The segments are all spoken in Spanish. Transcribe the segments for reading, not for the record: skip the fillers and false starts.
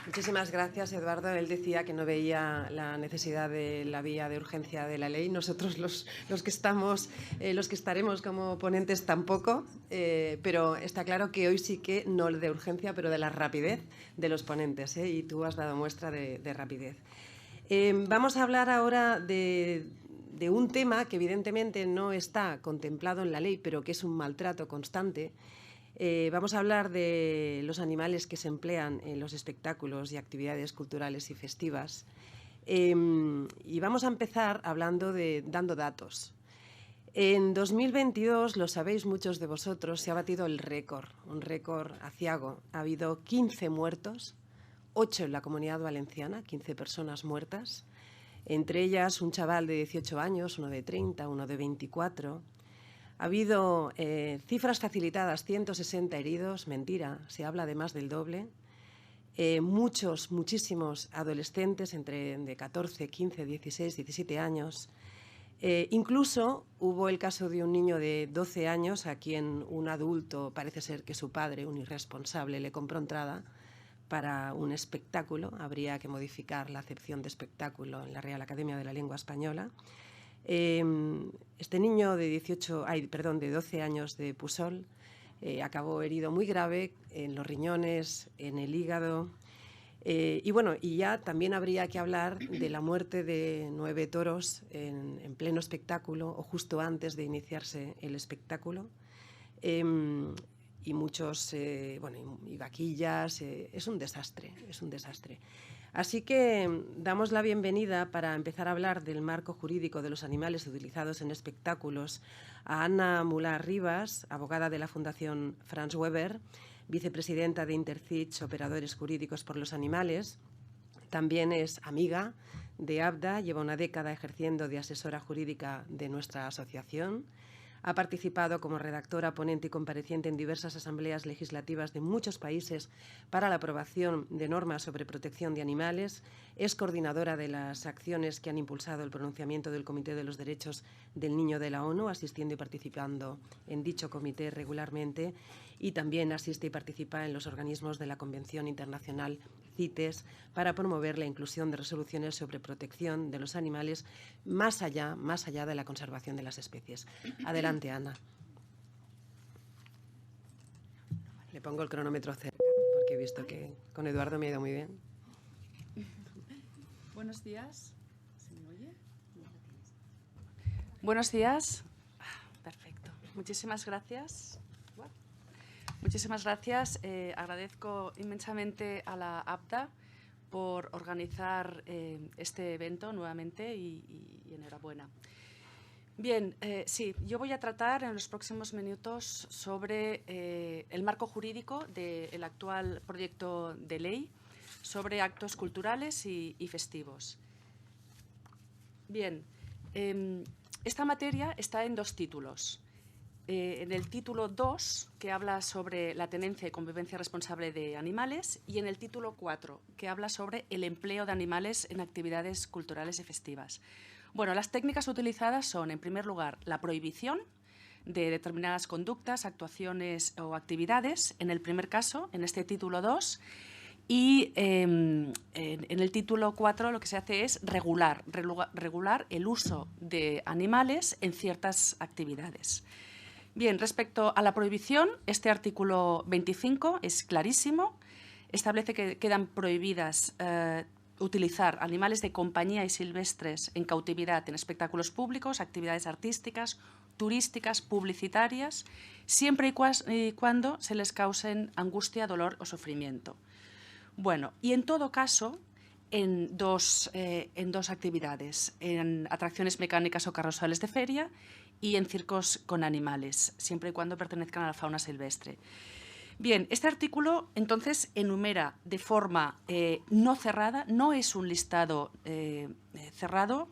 Muchísimas gracias, Eduardo. Él decía que no veía la necesidad de la vía de urgencia de la ley. Nosotros los que estaremos como ponentes tampoco, pero está claro que hoy sí que no de urgencia, pero de la rapidez de los ponentes, y tú has dado muestra de rapidez. Vamos a hablar ahora de un tema que evidentemente no está contemplado en la ley, pero que es un maltrato constante. Vamos a hablar de los animales que se emplean en los espectáculos y actividades culturales y festivas. Y vamos a empezar dando datos. En 2022, lo sabéis muchos de vosotros, se ha batido el récord, un récord aciago. Ha habido 15 muertos, 8 en la Comunidad Valenciana, 15 personas muertas, entre ellas un chaval de 18 años, uno de 30, uno de 24. Ha habido cifras facilitadas, 160 heridos, mentira, se habla de más del doble. Muchísimos adolescentes de 14, 15, 16, 17 años. Incluso hubo el caso de un niño de 12 años a quien un adulto, parece ser que su padre, un irresponsable, le compró entrada para un espectáculo. Habría que modificar la acepción de espectáculo en la Real Academia de la Lengua Española. Este niño de 12 años de Pusol acabó herido muy grave en los riñones, en el hígado. Y ya también habría que hablar de la muerte de 9 toros en pleno espectáculo o justo antes de iniciarse el espectáculo. Y muchos, y vaquillas, es un desastre, es un desastre. Así que damos la bienvenida, para empezar a hablar del marco jurídico de los animales utilizados en espectáculos, a Ana Mulà Ribas, abogada de la Fundación Franz Weber, vicepresidenta de Intercich, Operadores Jurídicos por los Animales. También es amiga de ABDA, lleva una década ejerciendo de asesora jurídica de nuestra asociación. Ha participado como redactora, ponente y compareciente en diversas asambleas legislativas de muchos países para la aprobación de normas sobre protección de animales. Es coordinadora de las acciones que han impulsado el pronunciamiento del Comité de los Derechos del Niño de la ONU, asistiendo y participando en dicho comité regularmente. Y también asiste y participa en los organismos de la Convención Internacional CITES para promover la inclusión de resoluciones sobre protección de los animales más allá de la conservación de las especies. Adelante, Ana. Le pongo el cronómetro cerca porque he visto que con Eduardo me ha ido muy bien. Buenos días. ¿Se me oye? Buenos días. Perfecto. Muchísimas gracias. Muchísimas gracias. Agradezco inmensamente a la ABDA por organizar este evento nuevamente y enhorabuena. Bien, sí, yo voy a tratar en los próximos minutos sobre el marco jurídico del actual proyecto de ley sobre actos culturales y festivos. Bien, esta materia está en 2 títulos. En el título 2, que habla sobre la tenencia y convivencia responsable de animales, y en el título 4, que habla sobre el empleo de animales en actividades culturales y festivas. Bueno, las técnicas utilizadas son, en primer lugar, la prohibición de determinadas conductas, actuaciones o actividades, en el primer caso, en este título 2, y en el título 4 lo que se hace es regular el uso de animales en ciertas actividades. Bien, respecto a la prohibición, este artículo 25 es clarísimo. Establece que quedan prohibidas utilizar animales de compañía y silvestres en cautividad en espectáculos públicos, actividades artísticas, turísticas, publicitarias, siempre y cuando se les causen angustia, dolor o sufrimiento. Bueno, y en todo caso, en dos actividades, en atracciones mecánicas o carrusales de feria y en circos con animales, siempre y cuando pertenezcan a la fauna silvestre. Bien, este artículo entonces enumera de forma no cerrada, no es un listado cerrado,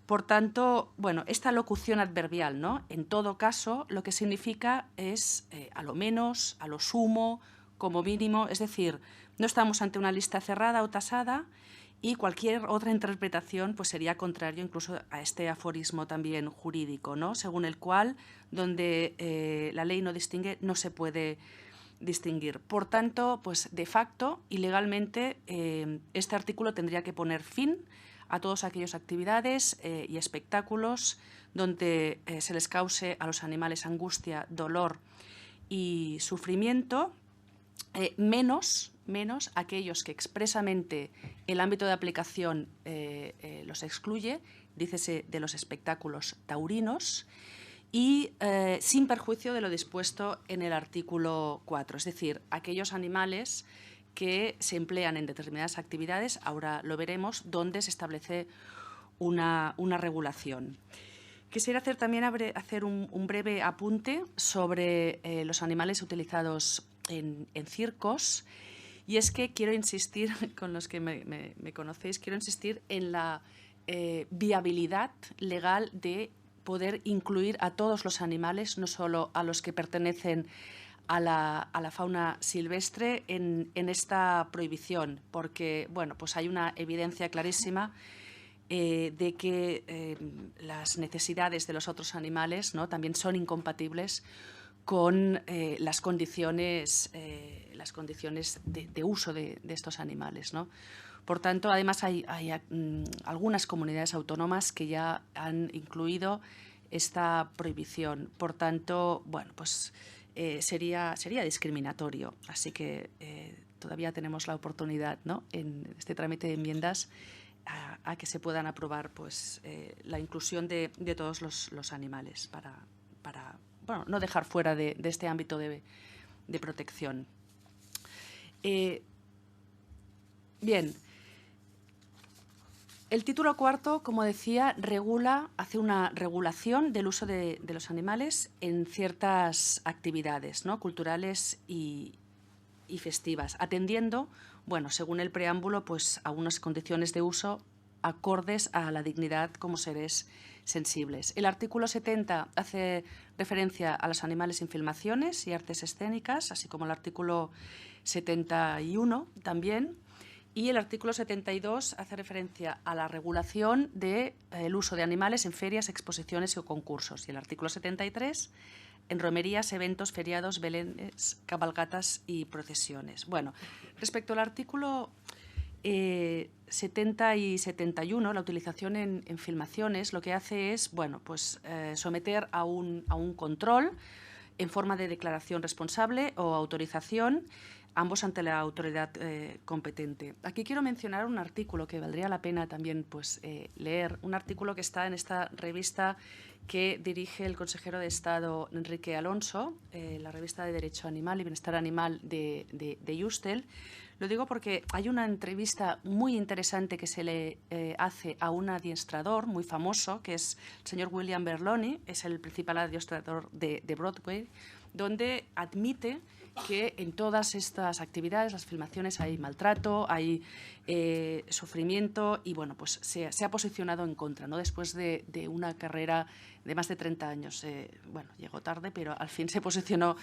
por tanto, bueno, esta locución adverbial, ¿no? En todo caso, lo que significa es a lo menos, a lo sumo, como mínimo, es decir, no estamos ante una lista cerrada o tasada y cualquier otra interpretación pues sería contrario incluso a este aforismo también jurídico, ¿no? Según el cual, donde la ley no distingue, no se puede distinguir. Por tanto, pues de facto y legalmente este artículo tendría que poner fin a todas aquellas actividades y espectáculos donde se les cause a los animales angustia, dolor y sufrimiento, menos aquellos que expresamente el ámbito de aplicación los excluye, dícese de los espectáculos taurinos, y sin perjuicio de lo dispuesto en el artículo 4, es decir, aquellos animales que se emplean en determinadas actividades, ahora lo veremos, donde se establece una regulación. Quisiera también hacer un breve apunte sobre los animales utilizados en circos, y es que quiero insistir, con los que me conocéis, quiero insistir en la viabilidad legal de poder incluir a todos los animales, no solo a los que pertenecen a la fauna silvestre, en esta prohibición, porque bueno, pues hay una evidencia clarísima de que las necesidades de los otros animales, ¿no?, también son incompatibles con las condiciones de uso de estos animales, ¿no? Por tanto, además hay algunas comunidades autónomas que ya han incluido esta prohibición. Por tanto, bueno, pues sería discriminatorio. Así que todavía tenemos la oportunidad, ¿no?, en este trámite de enmiendas a que se puedan aprobar, pues, la inclusión de todos los animales para bueno, no dejar fuera de este ámbito de protección. Bien. El título cuarto, como decía, hace una regulación del uso de los animales en ciertas actividades, ¿no?, culturales y festivas, atendiendo, bueno, según el preámbulo, pues, a unas condiciones de uso acordes a la dignidad como seres sensibles. El artículo 70 hace referencia a los animales en filmaciones y artes escénicas, así como el artículo 71 también. Y el artículo 72 hace referencia a la regulación del uso de animales en ferias, exposiciones o concursos. Y el artículo 73 en romerías, eventos, feriados, belenes, cabalgatas y procesiones. Bueno, respecto al artículo 70 y 71, la utilización en filmaciones lo que hace es, bueno, pues, someter a un control en forma de declaración responsable o autorización, ambos ante la autoridad competente. Aquí quiero mencionar un artículo que valdría la pena también, pues, leer, un artículo que está en esta revista que dirige el consejero de Estado Enrique Alonso, la revista de Derecho Animal y Bienestar Animal de Justel. Lo digo porque hay una entrevista muy interesante que se le hace a un adiestrador muy famoso, que es el señor William Berloni, es el principal adiestrador de Broadway, donde admite que en todas estas actividades, las filmaciones, hay maltrato, hay sufrimiento y, bueno, pues se ha posicionado en contra, ¿no?, después de una carrera de más de 30 años. Bueno, llegó tarde, pero al fin se posicionó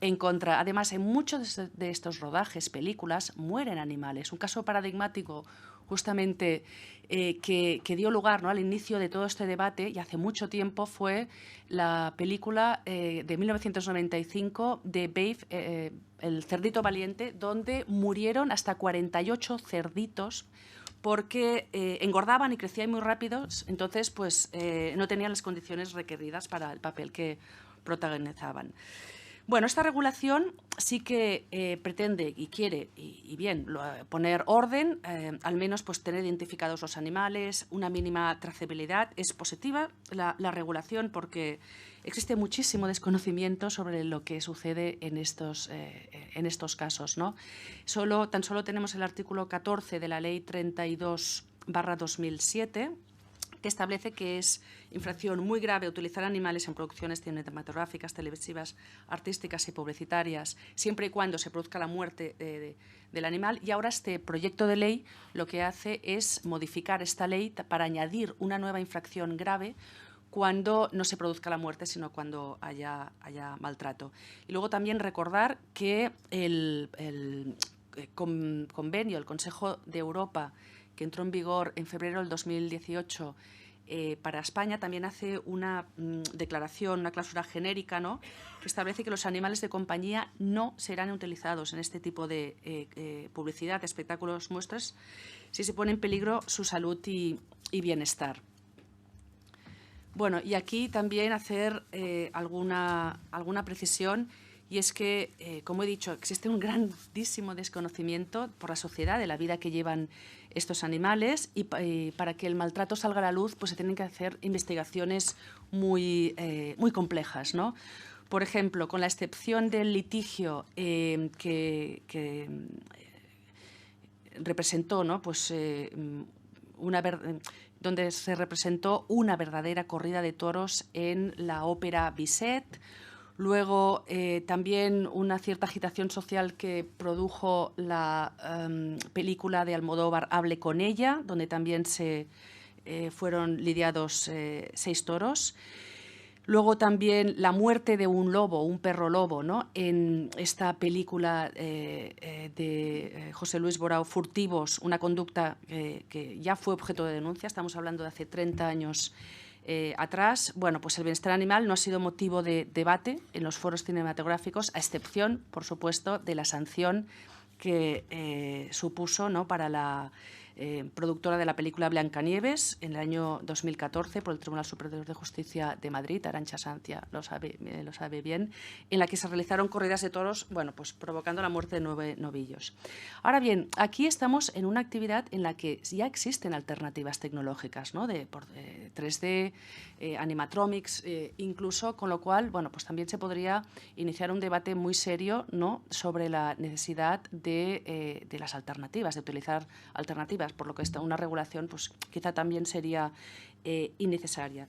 en contra. Además, en muchos de estos rodajes, películas, mueren animales. Un caso paradigmático justamente que dio lugar, ¿no?, al inicio de todo este debate, y hace mucho tiempo, fue la película de 1995 de Babe, el cerdito valiente, donde murieron hasta 48 cerditos porque engordaban y crecían muy rápido, entonces pues no tenían las condiciones requeridas para el papel que protagonizaban. Bueno, esta regulación sí que pretende y quiere, y bien, poner orden, al menos pues tener identificados los animales, una mínima trazabilidad. Es positiva la regulación porque existe muchísimo desconocimiento sobre lo que sucede en estos casos, ¿no? Tan solo tenemos el artículo 14 de la Ley 32/2007, que establece que es infracción muy grave utilizar animales en producciones cinematográficas, televisivas, artísticas y publicitarias, siempre y cuando se produzca la muerte del animal. Y ahora este proyecto de ley lo que hace es modificar esta ley para añadir una nueva infracción grave cuando no se produzca la muerte, sino cuando haya maltrato. Y luego también recordar que el convenio, el Consejo de Europa, que entró en vigor en febrero del 2018, para España también hace una declaración, una cláusula genérica, ¿no?, que establece que los animales de compañía no serán utilizados en este tipo de publicidad, espectáculos, muestras, si se pone en peligro su salud y bienestar. Bueno, y aquí también hacer alguna precisión, y es que, como he dicho, existe un grandísimo desconocimiento por la sociedad de la vida que llevan estos animales, y para que el maltrato salga a la luz, pues se tienen que hacer investigaciones muy complejas, ¿no? Por ejemplo, con la excepción del litigio que representó, ¿no?, pues, donde se representó una verdadera corrida de toros en la ópera Bizet. Luego, también una cierta agitación social que produjo la película de Almodóvar Hable con ella, donde también se fueron lidiados 6 toros. Luego también la muerte de un lobo, un perro lobo, ¿no?, en esta película de José Luis Borao, Furtivos, una conducta que ya fue objeto de denuncia, estamos hablando de hace 30 años atrás. Bueno, pues el bienestar animal no ha sido motivo de debate en los foros cinematográficos, a excepción, por supuesto, de la sanción que supuso, ¿no?, para la productora de la película Blancanieves en el año 2014 por el Tribunal Superior de Justicia de Madrid, Arantxa Santia lo sabe bien, en la que se realizaron corridas de toros, bueno, pues provocando la muerte de 9 novillos. Ahora bien, aquí estamos en una actividad en la que ya existen alternativas tecnológicas, ¿no?, de 3D, animatronics, incluso, con lo cual, bueno, pues también se podría iniciar un debate muy serio, ¿no?, sobre la necesidad de las alternativas, de utilizar alternativas, por lo que una regulación pues quizá también sería innecesaria.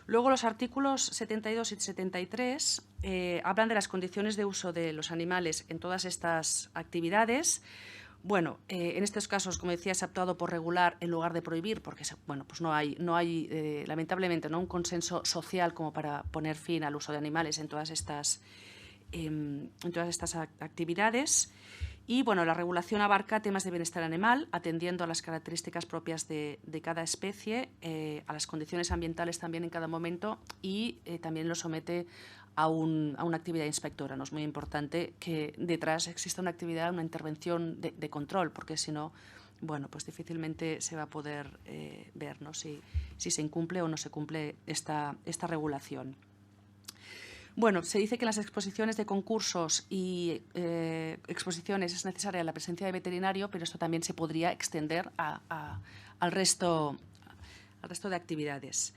Luego, los artículos 72 y 73 hablan de las condiciones de uso de los animales en todas estas actividades. Bueno, en estos casos, como decía, se ha optado por regular en lugar de prohibir, porque bueno, pues no hay lamentablemente, ¿no?, un consenso social como para poner fin al uso de animales en todas estas actividades. Y bueno, la regulación abarca temas de bienestar animal, atendiendo a las características propias de cada especie, a las condiciones ambientales también en cada momento, y también lo somete a una actividad inspectora, ¿no? Es muy importante que detrás exista una actividad, una intervención de control, porque si no, bueno, pues difícilmente se va a poder ver, ¿no?, si se incumple o no se cumple esta regulación. Bueno, se dice que en las exposiciones de concursos y exposiciones es necesaria la presencia de veterinario, pero esto también se podría extender al resto de actividades.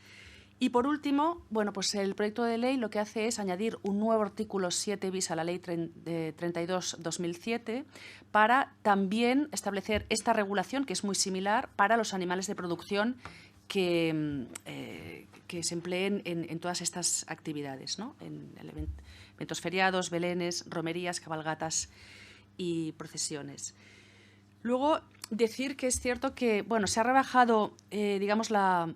Y por último, bueno, pues el proyecto de ley lo que hace es añadir un nuevo artículo 7 bis a la Ley 32/2007 para también establecer esta regulación, que es muy similar para los animales de producción que se empleen en todas estas actividades, ¿no?, en eventos feriados, belenes, romerías, cabalgatas y procesiones. Luego, decir que es cierto que, bueno, se ha rebajado, digamos, la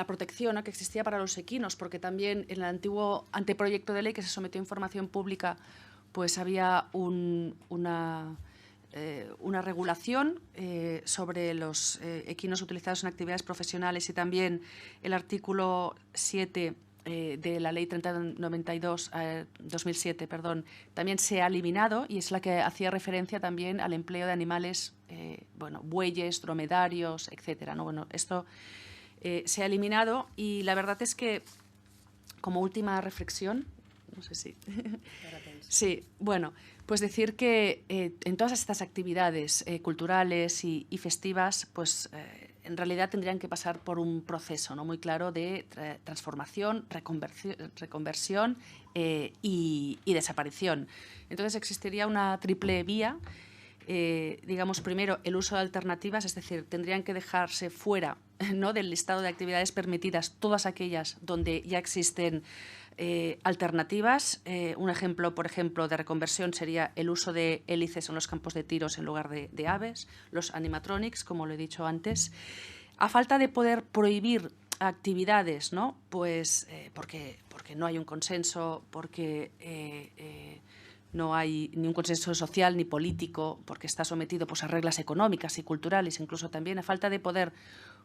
protección, ¿no?, que existía para los equinos, porque también en el antiguo anteproyecto de ley que se sometió a información pública, pues había una regulación sobre los equinos utilizados en actividades profesionales, y también el artículo 7 de la Ley 3092/2007, también se ha eliminado, y es la que hacía referencia también al empleo de animales, bueno, bueyes, dromedarios, etcétera, ¿no? Bueno, esto se ha eliminado, y la verdad es que, como última reflexión, no sé si... Sí, bueno, pues decir que en todas estas actividades culturales y festivas, pues en realidad tendrían que pasar por un proceso, ¿no?, muy claro de transformación, reconversión y desaparición. Entonces existiría una triple vía. Digamos, primero, el uso de alternativas, es decir, tendrían que dejarse fuera, ¿no?, del listado de actividades permitidas todas aquellas donde ya existen alternativas. Un ejemplo, por ejemplo, de reconversión sería el uso de hélices en los campos de tiros en lugar de aves, los animatronics, como lo he dicho antes. A falta de poder prohibir actividades, ¿no?, pues porque no hay un consenso, porque no hay ni un consenso social ni político, porque está sometido, pues, a reglas económicas y culturales, incluso también a falta de poder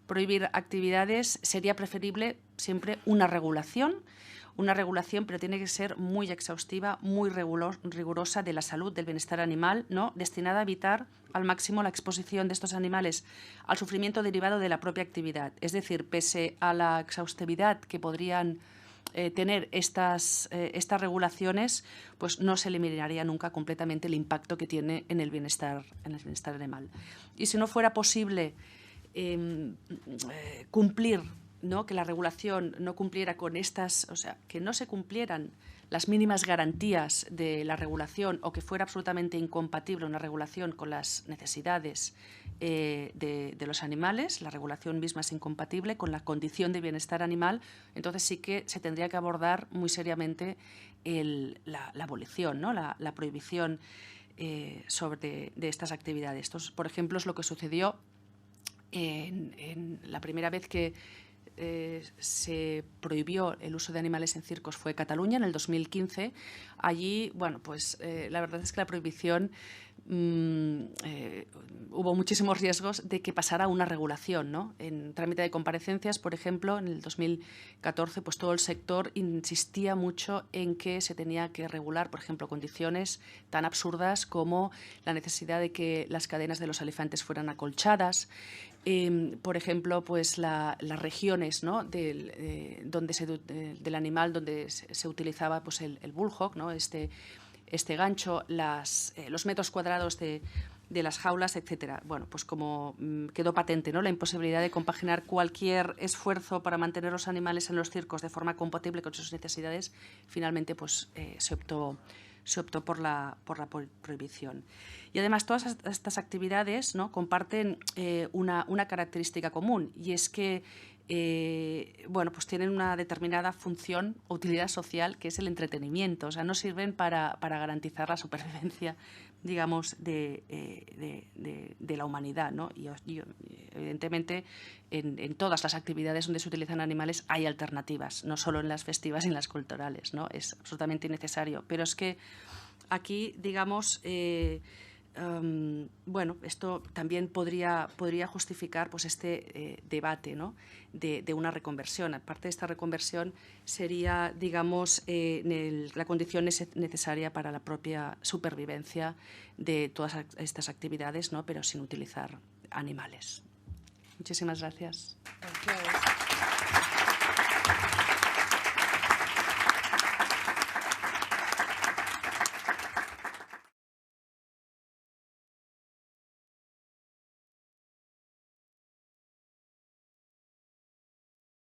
prohibir actividades, sería preferible siempre una regulación, pero tiene que ser muy exhaustiva, muy rigurosa de la salud, del bienestar animal, ¿no? Destinada a evitar al máximo la exposición de estos animales al sufrimiento derivado de la propia actividad. Es decir, pese a la exhaustividad que podrían tener estas regulaciones, pues no se eliminaría nunca completamente el impacto que tiene en el bienestar animal. Y si no fuera posible cumplir, ¿no? Que la regulación no cumpliera con estas, o sea, que no se cumplieran las mínimas garantías de la regulación o que fuera absolutamente incompatible una regulación con las necesidades de los animales, la regulación misma es incompatible con la condición de bienestar animal, entonces sí que se tendría que abordar muy seriamente la abolición, ¿no? la prohibición de estas actividades. Esto, por ejemplo, es lo que sucedió en la primera vez que se prohibió el uso de animales en circos fue Cataluña en el 2015. Allí, bueno, pues la verdad es que la prohibición hubo muchísimos riesgos de que pasara una regulación, ¿no? En trámite de comparecencias, por ejemplo, en el 2014, pues todo el sector insistía mucho en que se tenía que regular, por ejemplo, condiciones tan absurdas como la necesidad de que las cadenas de los elefantes fueran acolchadas. Por ejemplo, pues las regiones, ¿no? del animal donde se utilizaba pues el bullhog, ¿no? este gancho, los metros cuadrados de las jaulas, etcétera. Bueno, pues como quedó patente, ¿no? La imposibilidad de compaginar cualquier esfuerzo para mantener los animales en los circos de forma compatible con sus necesidades, finalmente pues se optó por la prohibición. Y además todas estas actividades, ¿no? comparten una característica común, y es que bueno, pues tienen una determinada función o utilidad social, que es el entretenimiento. O sea, no sirven para garantizar la supervivencia, digamos, de la humanidad, ¿no? Y evidentemente, en todas las actividades donde se utilizan animales hay alternativas, no solo en las festivas y en las culturales, ¿no? Es absolutamente innecesario. Pero es que aquí, digamos, bueno, esto también podría justificar pues, este debate, ¿no? de una reconversión. Aparte de esta reconversión sería, digamos, la condición necesaria para la propia supervivencia de todas estas actividades, ¿no? Pero sin utilizar animales. Muchísimas gracias.